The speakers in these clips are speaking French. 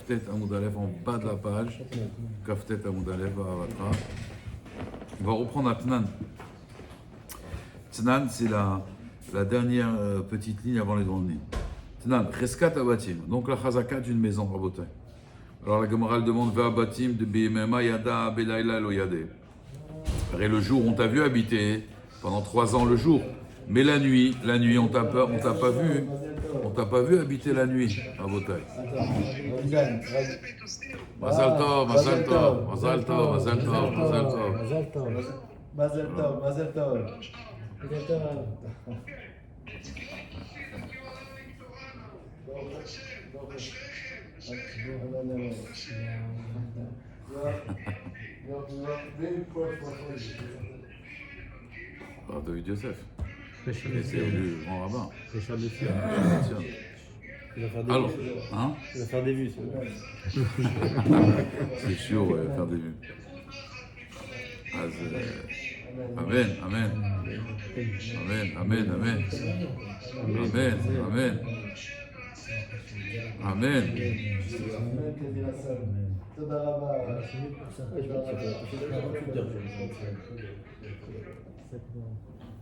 Kaftet Amoud Aleph en bas de la page. Kaftet Amoud Aleph, Avatra. On va reprendre à Tnan. Tnan, c'est la dernière petite ligne avant les grandes lignes. Tnan, Cheskat Abatim. Donc la Chazaka d'une maison, Rabotai. Alors la Gemara demande Va Abatim de Bimema Yada Belaila Lo Yade. Et le jour, on t'a vu habiter pendant 3 ans le jour. Mais la nuit, on t'a pas vu. On t'a pas vu habiter la nuit, Rabotai. Mazal Tov, Mazal Tov, Mazal Tov, Mazal Tov, Mazal Tov. Mazel Tov, Mazel Tov. David Yosef. Prêcheur de C'est Sion. le grand rabbin. Prêcheur de Sion. Il va faire des Alors, vues. hein? Il va faire des vues. C'est sûr, ouais, faire des vues. Amen, amen. Amen, amen, amen. Amen, amen. Amen. תודה רבה.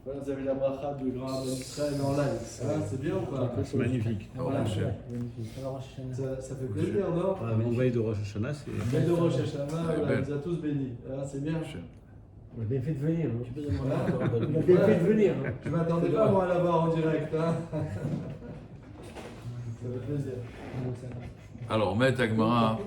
Voilà, vous avez la bracha du grand Rabbin Israël en live. C'est bien ou pas? C'est magnifique. Voilà. Ça fait plaisir, non? Mon veille de Rosh Hashanah, c'est. Belle de Rosh Hashanah, voilà, il nous a tous bénis. C'est bien. On a bien fait de venir. Hein. Voilà. On a bien fait de venir. Hein. Je m'attendais pas moi à la voir en direct. Hein. Ça fait plaisir. Alors, Met Agmara.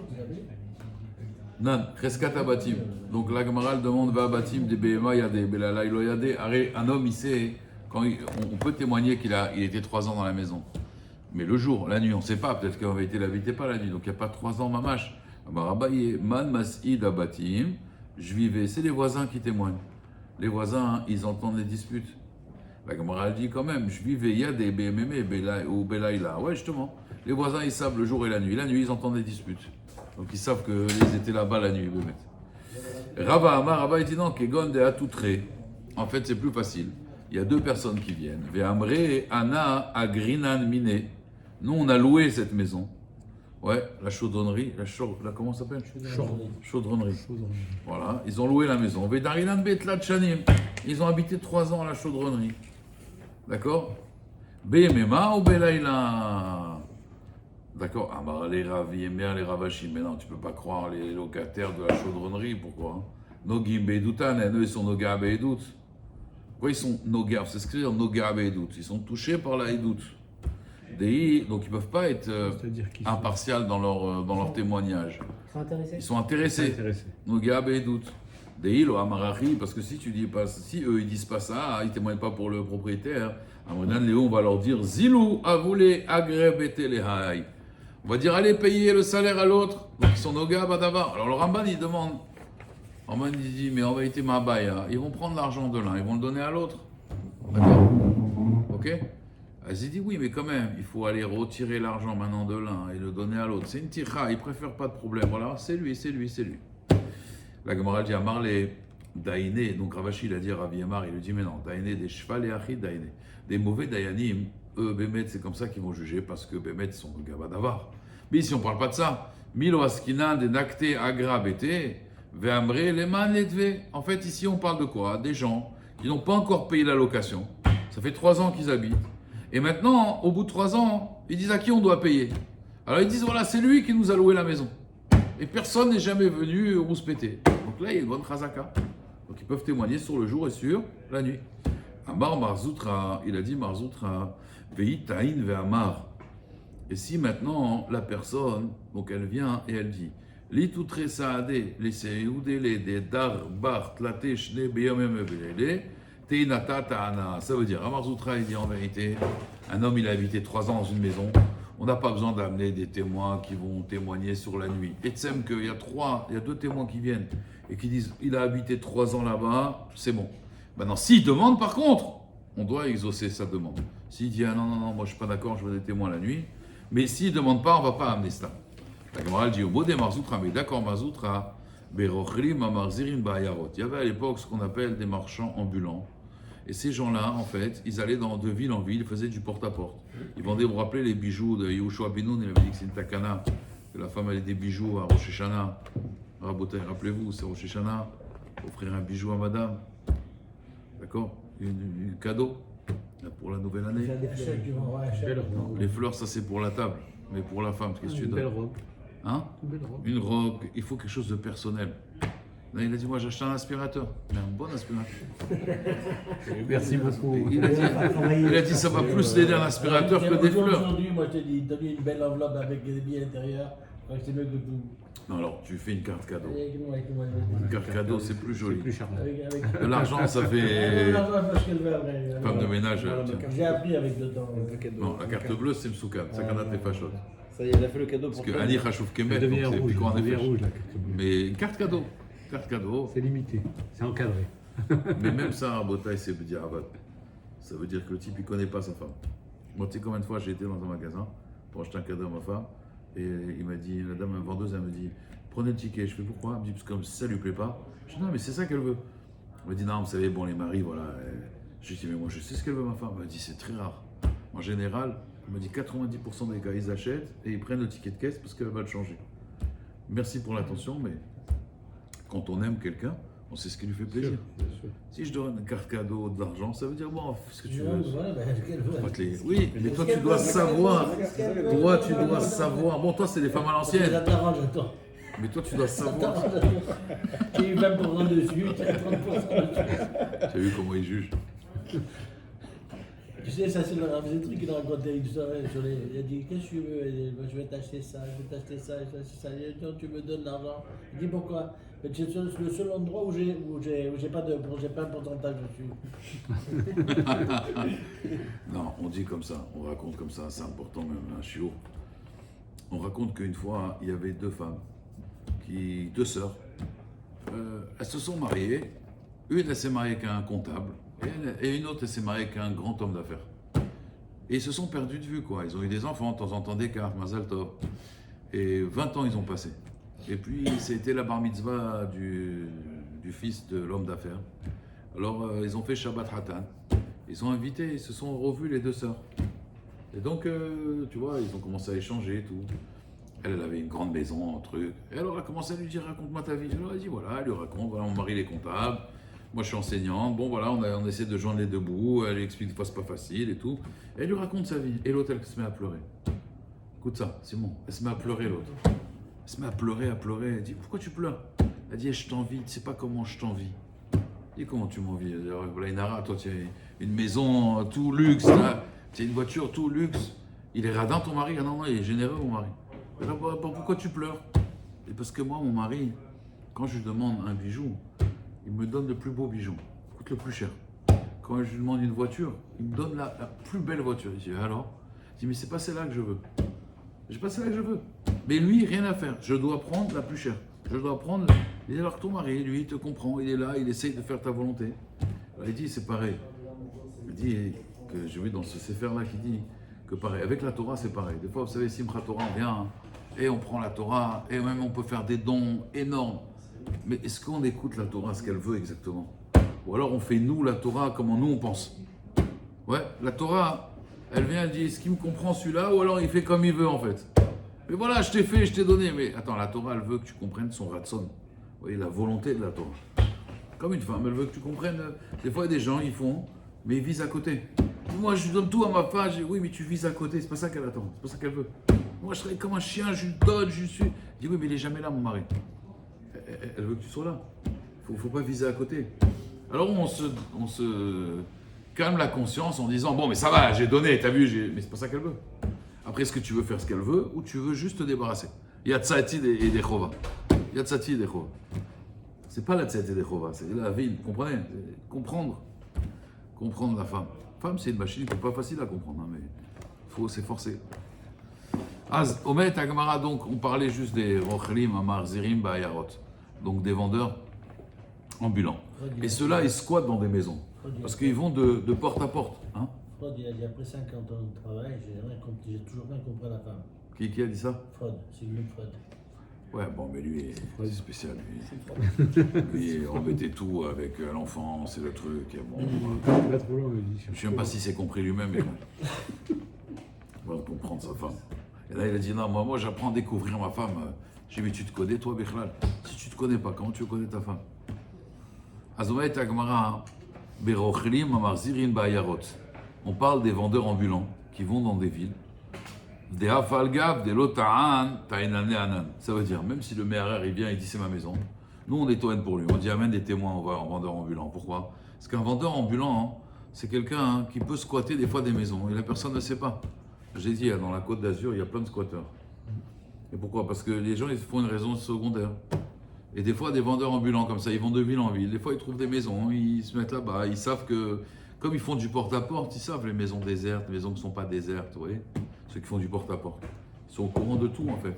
Nan, Cheskat Abatim. Donc la Gemara demande Va Abatim de Behema Yade, Belala Ilo Yade. Un homme, il sait, on peut témoigner qu'il était 3 ans dans la maison. Mais le jour, la nuit, on ne sait pas. Peut-être qu'en vérité, il n'habitait pas la nuit. Donc il n'y a pas 3 ans, mamash. Amarabaye, Man Mas'id Abatim. Je vivais, c'est les voisins qui témoignent. Les voisins, ils entendent les disputes. La Gemara dit quand même, je vivais, il y a des BMM ou Belaïla. Ouais, justement. Les voisins, ils savent le jour et la nuit. La nuit, ils entendent des disputes. Donc ils savent qu'ils étaient là-bas la nuit. Rava Amar, Rava dit non, Kegon de Atoutré. En fait, c'est plus facile. Il y a 2 personnes qui viennent. Ve'amre Ana Agrinan Mine. Nous, on a loué cette maison. Ouais, la chaudronnerie, comment ça s'appelle? Chaudronnerie. Voilà, ils ont loué la maison. Vedarinan Betlat Chanim. Ils ont habité 3 ans à la chaudronnerie. D'accord? Bemema ou Belaïla? D'accord? Ah bah les ravis aiment bien les ravachim. Mais non, tu peux pas croire les locataires de la chaudronnerie. Pourquoi? Nogim Beidoutan, eux ils sont Noga Beidout. Pourquoi ils sont Noga? C'est ce que c'est Noga Beidout. Ils sont touchés par la Eidout. Donc ils ne peuvent pas être impartials dans leur témoignage. Ils sont intéressés. Ils sont intéressés. Noga Beidout. Dehi lo Amarachi, parce que si tu dis pas, si eux ils disent pas ça, ils témoignent pas pour le propriétaire. Amredan Léon va leur dire Zilou avoulé agrebete lehai. On va dire allez payer le salaire à l'autre. Donc ils sont Noga Badavar. Alors le Ramban il demande. Ramban il dit mais en vérité Mabaya, ils vont prendre l'argent de l'un, ils vont le donner à l'autre. D'accord? Ok? Il dit oui mais quand même, il faut aller retirer l'argent maintenant de l'un et le donner à l'autre. C'est une tira, ils préfèrent pas de problème. Voilà, c'est lui. La Gemara dit Amar les Daïné, donc Ravashi il a dit à Ravi Amar, il lui dit mais non, Daïné, des cheval et achid Daïné. Des mauvais Dayanim, eux, Bémet, c'est comme ça qu'ils vont juger parce que Bémet sont le Gabadavar. Mais ici on ne parle pas de ça. Milo Askinan, des Nakte Agra Bété, Veamre, les Man Letve. En fait, ici on parle de quoi? Des gens qui n'ont pas encore payé la location. Ça fait 3 ans qu'ils habitent. Et maintenant, au bout de 3 ans, ils disent à qui on doit payer. Alors ils disent voilà, c'est lui qui nous a loué la maison. Et personne n'est jamais venu rouspéter. Donc là, il y a une bonne chazaka. Donc ils peuvent témoigner sur le jour et sur la nuit. Amar Marzoutra, il a dit Marzoutra, Vei Taïn Ve'amar. Et si maintenant la personne, donc elle vient et elle dit Li toutre saadé, li seyoudele de dar bar tlate shne beyomem belele, teinata ta'ana. Ça veut dire, Marzoutra, il dit en vérité, un homme il a habité 3 ans dans une maison. On n'a pas besoin d'amener des témoins qui vont témoigner sur la nuit. Et tu sais qu'il y a 2 témoins qui viennent et qui disent il a habité 3 ans là-bas, c'est bon. Maintenant, s'il demande par contre, on doit exaucer sa demande. S'il dit ah non, moi je ne suis pas d'accord, je veux des témoins la nuit, mais s'il ne demande pas, on ne va pas amener cela. La Gemara dit au mot des Marzoutra, mais d'accord, Marzoutra, Berochrim Amarzirim Ba'ayarot. Il y avait à l'époque ce qu'on appelle des marchands ambulants. Et ces gens-là, en fait, ils allaient de ville en ville, ils faisaient du porte-à-porte. Ils vendaient, vous vous rappelez, les bijoux de Yehoshua Benoun, il avait dit que c'est une takana que la femme ait des bijoux à Rosh Hashanah. Rabotai, rappelez-vous, c'est Rosh Hashanah, offrir un bijou à madame. D'accord, un cadeau pour la nouvelle année. Non, les fleurs, ça c'est pour la table. Mais pour la femme, qu'est-ce que tu Une belle donnes? robe. Hein? Une belle robe. Une robe, il faut quelque chose de personnel. Là, il a dit, moi j'ai acheté un aspirateur, mais un bon aspirateur. Merci beaucoup. Il a dit, ça va plus l'aider un aspirateur que des fleurs. Aujourd'hui, moi je te dis, donne-lui une belle enveloppe avec des billets à l'intérieur. Je crois que c'est mieux que tout. Non, alors tu fais une carte cadeau. Avec moi. Une carte cadeau, c'est plus C'est joli. plus charmant. De l'argent, ça fait Parce qu'elle veut après. femme de ménage. tiens. J'ai appris avec dedans. Non, la carte bleue, c'est le soukan. Ça qu'on a tes fachottes. Ça y est, il a fait le cadeau Parce pour que toi. Ali Khachouf Elle Kemet, devient donc c'est rouge. piquant en Elle devient effet. rouge, la carte bleue. Mais une carte cadeau. Carte cadeau. C'est limité. C'est encadré. Mais même ça, à Botaï, c'est B'di'avad. Ça veut dire que le type, il connaît pas sa femme. Moi, tu sais combien de fois j'ai été dans un magasin pour acheter un cadeau à ma femme et il m'a dit, la dame vendeuse, elle me dit, prenez le ticket. Je fais pourquoi? Elle me dit, parce que comme ça lui plaît pas. Je dis, non, mais c'est ça qu'elle veut. Elle me dit, non, vous savez, bon, les maris, voilà. Je lui dis, mais moi, je sais ce qu'elle veut, ma femme. Elle me dit, c'est très rare. En général, elle me dit, 90% des cas, ils achètent et ils prennent le ticket de caisse parce qu'elle va le changer. Merci pour l'attention, mais quand on aime quelqu'un, on sait ce qui lui fait plaisir. Bien sûr. Si je donne une carte cadeau, de l'argent, ça veut dire, bon, fais ce que tu veux. Voilà, qu'elle veut. Pas te les- Oui, mais toi, tu dois savoir. Toi, tu dois savoir. Bon, toi, c'est des femmes à l'ancienne. Ça t'arrange, attends. Mais toi, tu dois savoir. J'ai eu 20% dessus, tu as 30% dessus. Tu as vu comment ils jugent? Tu sais, ça c'est le truc qu'il a raconté une soirée sur les. Il a dit, qu'est-ce que tu veux? Il dit, je vais t'acheter ça, je vais t'acheter ça, je vais t'acheter ça. Il a dit, non, tu me donnes l'argent. Il dit, pourquoi? C'est le seul endroit où j'ai pas un pourcentage dessus. Non, on dit comme ça, on raconte comme ça, c'est important même, un chiot. On raconte qu'une fois, il y avait deux femmes, deux sœurs. Elles se sont mariées. Une, elle s'est mariée avec un comptable, et une autre, elle s'est mariée avec un grand homme d'affaires. Et ils se sont perdus de vue, quoi. Ils ont eu des enfants, de temps en temps d'écart, Mazal Tov. Et 20 ans, ils ont passé. Et puis, c'était la bar mitzvah du fils de l'homme d'affaires. Alors, ils ont fait Shabbat Hatan. Ils ont invité, ils se sont revus les deux sœurs. Et donc, tu vois, ils ont commencé à échanger et tout. Elle avait une grande maison, un truc. Et alors, elle a commencé à lui dire, raconte-moi ta vie. Je lui ai dit, voilà, elle lui raconte, voilà, mon mari est comptable. Moi, je suis enseignante. Bon, voilà, on essaie de joindre les deux bouts. Elle lui explique des fois, c'est pas facile et tout. Et elle lui raconte sa vie. Et l'autre, elle se met à pleurer. Écoute ça, Simon. Elle se met à pleurer, l'autre. Elle se met à pleurer, à pleurer. Elle dit, pourquoi tu pleures? Elle dit, je t'envie, tu sais pas comment je t'envie. Elle dit, comment tu m'envies? Voilà, Inara, toi, tu as une maison, tout luxe, tu as une voiture, tout luxe. Il est radin, ton mari? Ah non, non, il est généreux, mon mari. Alors, pourquoi tu pleures? Et parce que moi, mon mari, quand je lui demande un bijou, il me donne le plus beau bijou, il coûte le plus cher. Quand je lui demande une voiture, il me donne la plus belle voiture. Je dis, alors? Je dis, mais c'est pas celle-là que je veux. C'est pas celle-là que je veux. Mais lui, rien à faire. Je dois prendre la plus chère. Je dois prendre. Il dit, alors que ton mari, lui, il te comprend, il est là, il essaye de faire ta volonté. Alors, il dit, c'est pareil. Il dit que j'ai vu dans ce Sefer-là qui dit que pareil, avec la Torah, c'est pareil. Des fois, vous savez, Simchat Torah, on vient et on prend la Torah et même on peut faire des dons énormes. Mais est-ce qu'on écoute la Torah, ce qu'elle veut exactement? Ou alors on fait nous la Torah comment nous on pense? Ouais, la Torah, elle vient, elle dit, est-ce qu'il me comprend celui-là? Ou alors il fait comme il veut en fait. Mais voilà, je t'ai fait, je t'ai donné. Mais attends, la Torah, elle veut que tu comprennes son ratson. Vous voyez, la volonté de la Torah. Comme une femme, elle veut que tu comprennes. Des fois, il y a des gens, ils font, mais ils visent à côté. Moi, je donne tout à ma femme. Je dis, oui, mais tu vises à côté. C'est pas ça qu'elle attend. C'est pas ça qu'elle veut. Moi, je serais comme un chien, je lui donne, je suis. Je dis, oui, mais il est jamais là, mon mari. Elle veut que tu sois là. Faut pas viser à côté. Alors, on se calme la conscience en disant, bon, mais ça va, j'ai donné, t'as vu, mais c'est pas ça qu'elle veut. Après, est-ce que tu veux faire ce qu'elle veut ou tu veux juste te débarrasser? Il y a Tzati et des Chova. Il y a Tzati et des Chova. C'est pas la Tzati et des Chova, c'est la ville, comprenez? Comprendre la femme. Femme, c'est une machine qui n'est pas facile à comprendre, hein, mais il faut s'efforcer. Az, Omet Agmara, donc, on parlait juste des Rochlim, Amar, Zirim, Ba'ayarot. Donc des vendeurs ambulants. Et ceux-là, ils squattent dans des maisons. Parce qu'ils vont de porte à porte. Hein? Freud, il a dit après 50 ans de travail, j'ai toujours rien compris à la femme. Qui a dit ça? Freud, c'est lui Freud. Ouais, bon, mais lui, c'est spécial. Lui, on mettait tout avec l'enfance et le truc. Et bon, Pas trop long, il dit. je ne sais même pas si c'est compris lui-même. Mais bon. On va comprendre sa femme. Et là, il a dit, non, moi j'apprends à découvrir ma femme. J'ai dit, mais tu te connais, toi, Bichlal? Si tu te connais pas, comment tu connais ta femme? Azomaït Agmara, Berochlim, Amarzirin, Bayarot. On parle des vendeurs ambulants qui vont dans des villes. Des Hafalgav, des Lotaan, Tainane Anan. Ça veut dire, même si le Meharer il vient et dit c'est ma maison, nous on est Toen pour lui. On dit amène des témoins en vendeur ambulant. Pourquoi? Parce qu'un vendeur ambulant, c'est quelqu'un qui peut squatter des fois des maisons et la personne ne sait pas. J'ai dit, dans la Côte d'Azur, il y a plein de squatteurs. Et pourquoi? Parce que les gens ils font une raison secondaire. Et des fois, des vendeurs ambulants comme ça, ils vont de ville en ville. Des fois, ils trouvent des maisons, ils se mettent là-bas. Ils savent que, comme ils font du porte-à-porte, ils savent les maisons désertes, les maisons qui ne sont pas désertes, vous voyez? Ceux qui font du porte-à-porte. Ils sont au courant de tout, en fait.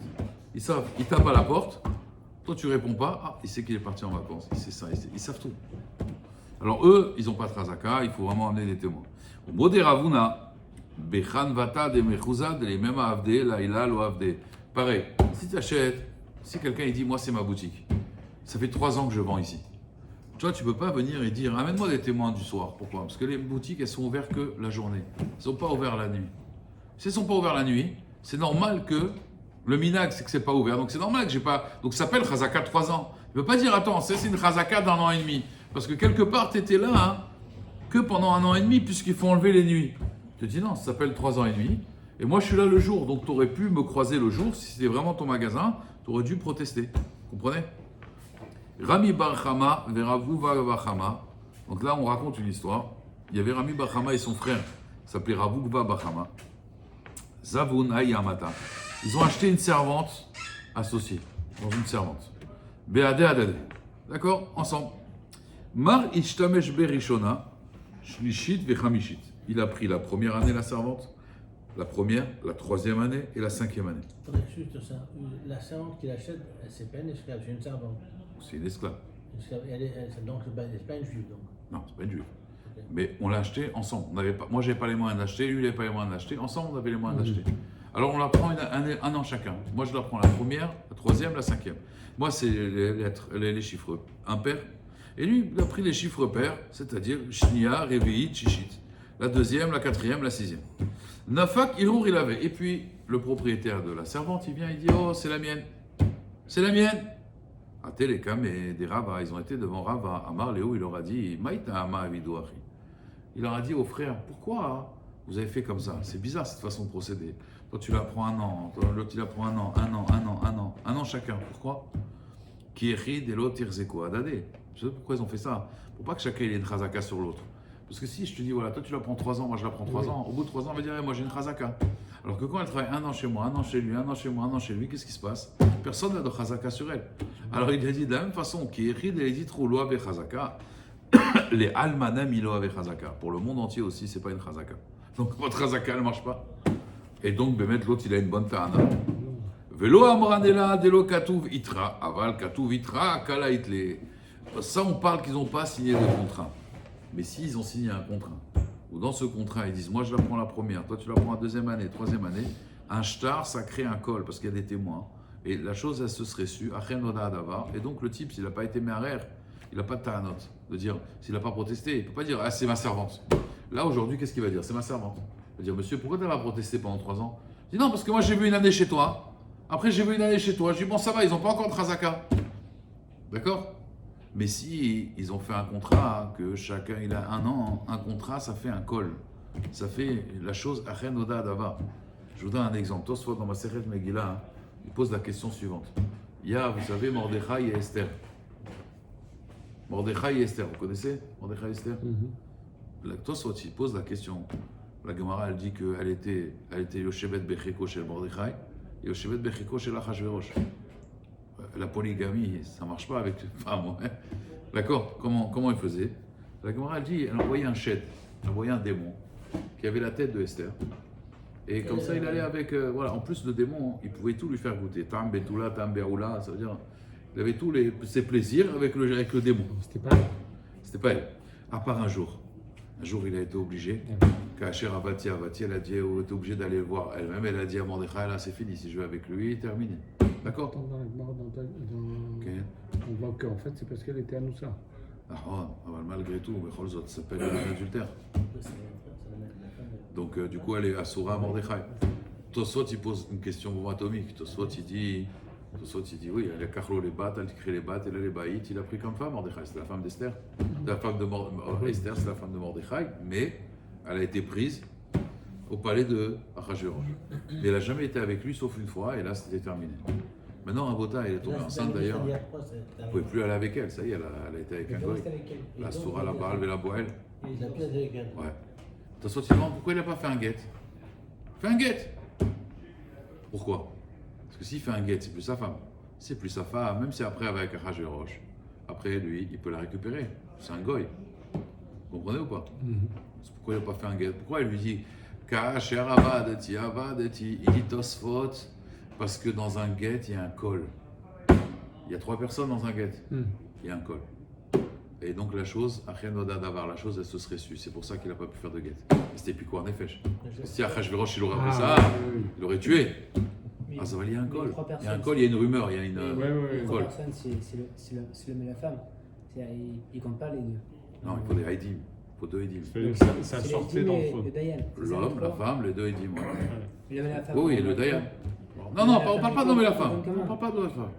Ils savent, ils tapent à la porte. Toi, tu réponds pas. Ah, il sait qu'il est parti en vacances. Il sait ça, ils savent tout. Alors, eux, ils n'ont pas de razaka, il faut vraiment amener des témoins. Au mot des Ravuna, Bechan Vata de Mechuzad, les mêmes Avde, Laïla, lo Avde. Pareil, si tu achètes, si quelqu'un il dit, moi, c'est ma boutique. Ça fait 3 ans que je vends ici. Tu vois, tu ne peux pas venir et dire, amène-moi des témoins du soir. Pourquoi? Parce que les boutiques, elles sont ouvertes que la journée. Elles ne sont pas ouvertes la nuit. Si elles ne sont pas ouvertes la nuit, c'est normal que le minag, c'est que ce n'est pas ouvert. Donc c'est normal que j'ai pas. Donc ça s'appelle Chazaka de 3 ans. Tu ne peux pas dire, attends, c'est une Chazaka d'1 an et demi. Parce que quelque part, tu étais là que pendant 1 an et demi, puisqu'il faut enlever les nuits. Je te dis, non, ça s'appelle 3 ans et demi. Et moi, je suis là le jour. Donc tu aurais pu me croiser le jour. Si c'était vraiment ton magasin, tu aurais dû protester. Vous comprenez? Rami Bar Chama, Veravuva Bar Chama. Donc là, on raconte une histoire. Il y avait Rami Bar Chama et son frère, qui s'appelait Ravugva Bar Chama. Zavun Ayamata. Ils ont acheté une servante associée, dans une servante. Beade Adade. D'accord? Ensemble. Mar Ishtamesh Berishona, Shlishit Vechamishit. Il a pris la première année la servante, la première, la 3e année et la 5e année. Juste ça. La servante qu'il achète, c'est pas une esclave, c'est une servante. C'est une esclave. Donc, c'est pas une juive. Donc. Non, c'est pas une juive. Okay. Mais on l'a acheté ensemble. On avait pas, moi, j'avais pas les moyens d'acheter, lui, il n'avait pas les moyens d'acheter. Ensemble, on avait les moyens d'acheter. Alors, on la prend un an chacun. Moi, je la prends la première, la 3e, la 5e. Moi, c'est les lettres, les chiffres impaires. Et lui, il a pris les chiffres pairs, c'est-à-dire Shnia, Revi'it, Shishit. La 2e, la 4e, la 6e. Nafak, Irour, il avait. Et puis, le propriétaire de la servante, il vient, il dit, oh, c'est la mienne. C'est la mienne. À Télécam et des Rava, ils ont été devant Rava. Amar Léo, il leur a dit, Maïta Ama Avido Achi. Il leur a dit aux frères, pourquoi vous avez fait comme ça? C'est bizarre cette façon de procéder. Toi, tu la prends 1 an, l'autre, il la prend 1 an, 1 an chacun. Pourquoi? Kiechid et l'autre, Tirzeko Adade. Je sais pourquoi ils ont fait ça. Pour pas que chacun ait une chazaka sur l'autre. Parce que si je te dis, voilà, toi tu la prends 3 ans, moi je la prends 3 ans, au bout de 3 ans, on va dire, moi j'ai une chazaka. Alors que quand elle travaille 1 an chez moi, 1 an chez lui, 1 an chez moi, 1 an chez lui, qu'est-ce qui se passe? Personne n'a de chazaka sur elle. Alors il a dit de la même façon, qui écrit, il a dit trop loa ve chazaka, les almana milo ave chazaka. Pour le monde entier aussi, c'est pas une chazaka. Donc votre chazaka, elle marche pas. Et donc, Bémet, l'autre, il a une bonne ta'ana. Velo amranela delo katuv itra, aval katuv itra, kala itle. Ça, on parle qu'ils n'ont pas signé de contrat. Mais s'ils ont signé un contrat, ou dans ce contrat, ils disent, moi je la prends la première, toi tu la prends la 2e année, 3e année, un shtar, ça crée un col, parce qu'il y a des témoins. Et la chose, elle se serait su, et donc le type, s'il n'a pas été méharer, il n'a pas de ta'anot, de dire, s'il n'a pas protesté, il ne peut pas dire, ah c'est ma servante. Là, aujourd'hui, qu'est-ce qu'il va dire? C'est ma servante. Il va dire, monsieur, pourquoi tu n'as pas protesté pendant 3 ans? Il dit, non, parce que moi j'ai vu 1 année chez toi, après j'ai vu 1 année chez toi, je dis, bon ça va, ils n'ont pas encore de chazaka. D'accord? Mais si ils ont fait un contrat, que chacun il a 1 an, un contrat, ça fait un col. Ça fait la chose Achen Oda Adava. Je vous donne un exemple. Tosfot dans ma Masechet Megillah, il pose la question suivante. Il y a, vous savez, Mordechai et Esther. Mordechai et Esther, vous connaissez Mordechai et Esther? Tosfot, il pose la question. La Gemara, elle dit qu'elle était Yoshevet Becheko chez Mordechai et Yoshevet Becheko chez Achashverosh. La polygamie, ça ne marche pas avec une femme. Ouais. D'accord? Comment elle faisait? La Gemara dit, elle envoyait un shed, elle envoyait un démon qui avait la tête de Esther. Et comme ça, il allait avec. Voilà. En plus, le démon, il pouvait tout lui faire goûter. Tam Betula, Tam Beroula, ça veut dire. Il avait tous ses plaisirs avec le démon. C'était pas elle. C'était pas elle. À part un jour. Un jour, il a été obligé. Kacher Avati, elle a dit, elle était obligée d'aller le voir elle-même. Elle a dit à Mordechai, là, c'est fini. Si je vais avec lui, terminé. D'accord? Dans on voit qu'en fait, c'est parce qu'elle était à Noussa. Ah, malgré tout, ça s'appelle un adultère. Donc, du coup, elle est Asura à Mordechai. Tosfot, il pose une question atomique. Tosfot, il dit, oui, il a Kachlo les battes, elle crée les battes, elle a les baïtes, il a pris comme femme Mordechai, c'est la femme d'Esther. La femme de Esther, c'est la femme de Mordechai, mais elle a été prise au palais de Achashverosh. Mais elle n'a jamais été avec lui, sauf une fois, et là, c'était terminé. Maintenant, Rabota, elle est tombée enceinte d'ailleurs. On ne pouvait plus aller avec elle, ça y est, elle a été avec un goy. La Soura, la Baal, et la Boël. Il a plus avec elle. Ouais. Tosfot, il demande pourquoi il n'a pas fait un guet. Fais un guet. Pourquoi? Parce que s'il fait un guet, c'est plus sa femme. C'est plus sa femme, même si après avec Achashverosh, après lui, il peut la récupérer. C'est un goy. Vous comprenez ou pas? C'est pourquoi il n'a pas fait un guet. Pourquoi il lui dit Kasher avadeti, avadeti. Il dit Tosfot, parce que dans un guet, il y a un col. Il y a 3 personnes dans un guet. Il y a un col. Et donc la chose, Achenoda d'avar, la chose, elle se serait su. C'est pour ça qu'il n'a pas pu faire de guet. C'était plus quoi en effet. Si Achashverosh, il aurait appris ça, il l'aurait tué. Ah, ça va, il y a un col. Il y a un col, il y a une rumeur, il y a une Trois col. personnes, c'est l'homme et la femme. Ils comptent pas les deux. Non, il faut des haïdim. Il faut 2 haïdim. Ça C'est sortait les dans Haïdim le fond. et le Dayan. C'est ça, L'homme, les la trois femme, les 2 haïdim. Ouais. L'homme et la femme. Oui, le dayan. Non, non, on ne parle pas de l'homme et la femme. On ne parle pas de la femme.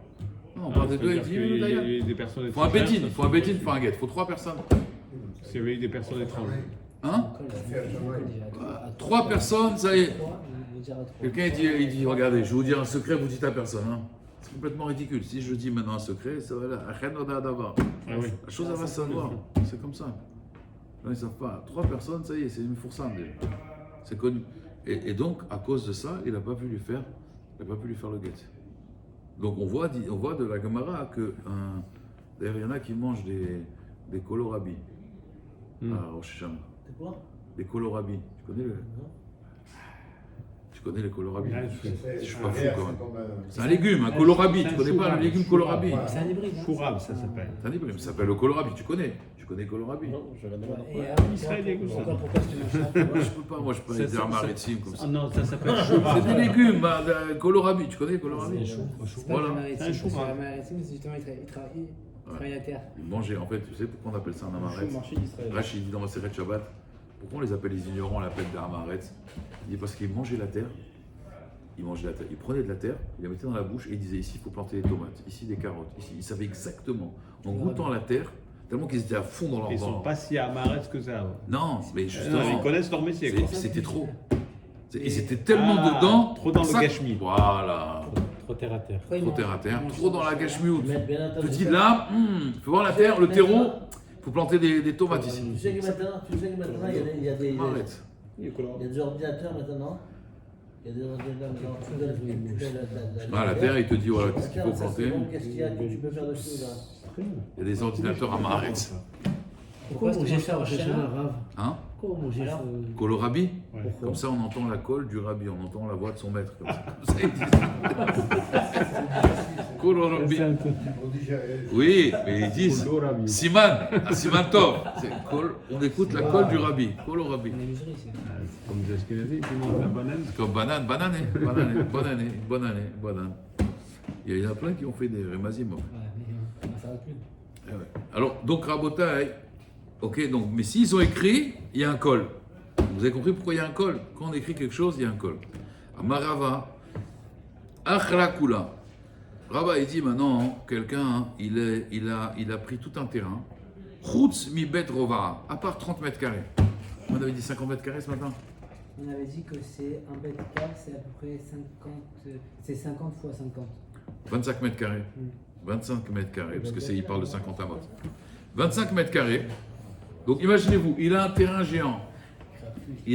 Non, on parle des 2 haïdim et le dayan. Il faut un bédine, il faut un bédine, il faut un guet. Il faut 3 personnes. S'il y avait eu des personnes étrangères. Hein? 3 personnes, ça y est. Quelqu'un il dit, regardez, je vais vous dire un secret, vous dites à personne. Hein. C'est complètement ridicule. Si je dis maintenant un secret, ça va là. La chose, elle va se savoir. C'est comme ça. Là, ils ne savent pas. 3 personnes, ça y est, c'est une foursane déjà. C'est connu. Et donc, à cause de ça, il n'a pas pu lui faire le guet. Donc, on voit de la Gemara que, d'ailleurs, il y en a qui mangent des kohlrabi à Rosh Hashanah. C'est quoi? Des kohlrabi. Tu connais les kohlrabi? Je suis pas fou quand même. C'est un légume, un kohlrabi. Tu connais pas le légume kohlrabi? C'est un hybride. Chourab, ça s'appelle. C'est un hybride, ça s'appelle le kohlrabi. Tu connais kohlrabi? Non, je la demande. Et Israël, il goûte ça. pourquoi est-ce que tu manges ça? Moi, je peux pas. Moi, je peux pas être maritime comme ça. Ah non, ça s'appelle chourab. C'est des légumes, kohlrabi. Tu connais kohlrabi? C'est pas Voilà. la maritime, C'est un parce que chourab. la maritime, c'est justement, il travaille la terre. Manger, en fait, tu sais pourquoi on appelle ça un amaret? Rachid dit dans ma série de Shabbat, pourquoi on les appelle les ignorants, on l'appelle des amaret? Il dit parce qu'ils mangeaient la terre. Ils prenaient de la terre, ils la mettaient dans la bouche et ils disaient ici il faut planter des tomates, ici des carottes, ici. Ils savaient exactement, en goûtant la terre, tellement qu'ils étaient à fond dans leur Ils sont pas si amarres que ça. Non, mais justement, Ils connaissent leur métier. Quoi. c'était trop. Ils étaient tellement dedans. Trop dans le ça- gashmi. Voilà. Trop terre à terre. Trop terre à terre, trop dans la gashmiout. Mais bien Tu entendu. dis là, il faut voir la terre, le terreau, il faut planter des tomates ici. Tu sais que maintenant, il y a des Arrête. ordinateurs maintenant. Il y a des ordinateurs maintenant. La terre, il te dit voilà, qu'est-ce qu'il faut Ça, c'est planter. bon, qu'est-ce qu'il y a que tu peux faire dessus là? Il y a des ordinateurs à Maharet. Pourquoi est-ce que tu manges ça au Shana? Hein? Comment manger ça? Kohlrabi. Ouais. Comme ça, on entend la colle du rabbi, on entend la voix de son maître. Comme ça, ils disent. Kohlrabi. Oui, mais ils disent Kohlrabi. Siman, Siman Tov. On écoute la colle du rabbi. Kohlrabi. On est musulmans ici. Comme les Ashkénazis, tu manges la banane. Comme banane, bonne année. Il y en a plein qui ont fait des remazim. Ouais, mais on s'arrête plus. Eh ouais. Alors, donc Rabotai, ok, donc, mais s'ils ont écrit, il y a un col. Vous avez compris pourquoi il y a un col? Quand on écrit quelque chose, il y a un col. Amarava, Achrakula. Rava, il dit maintenant, quelqu'un, il a pris tout un terrain. Chutz mi bet rova, à part 30 mètres carrés. On avait dit 50 mètres carrés ce matin. On avait dit que c'est un bête cap, c'est à peu près 50, c'est 50 fois 50. 25 mètres carrés. 25 mètres carrés, parce que il parle de 50 amot. 25 mètres carrés. Donc imaginez-vous, il a un terrain géant. Et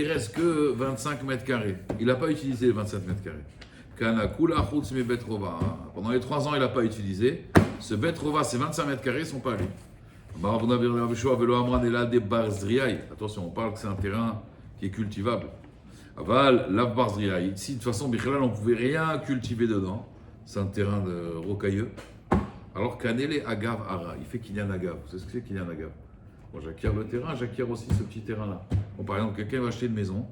il reste que 25 mètres carrés. Il n'a pas utilisé les 25 mètres carrés. Pendant les 3 ans, il n'a pas utilisé. Ce Betrova, ces 25 mètres carrés ne sont pas à lui. Attention, on parle que c'est un terrain qui est cultivable. Aval, lav barzriaï. Si de toute façon, Bichlal, on ne pouvait rien cultiver dedans, c'est un terrain de rocailleux. Alors Kanele Agav Ara, il fait Kinyan Agav. Vous savez ce que c'est Kinyan Agav? Bon, j'acquiers le terrain, j'acquiers aussi ce petit terrain-là. Bon, par exemple, quelqu'un va acheter une maison,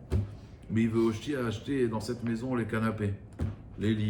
mais il veut aussi acheter dans cette maison les canapés, les lits.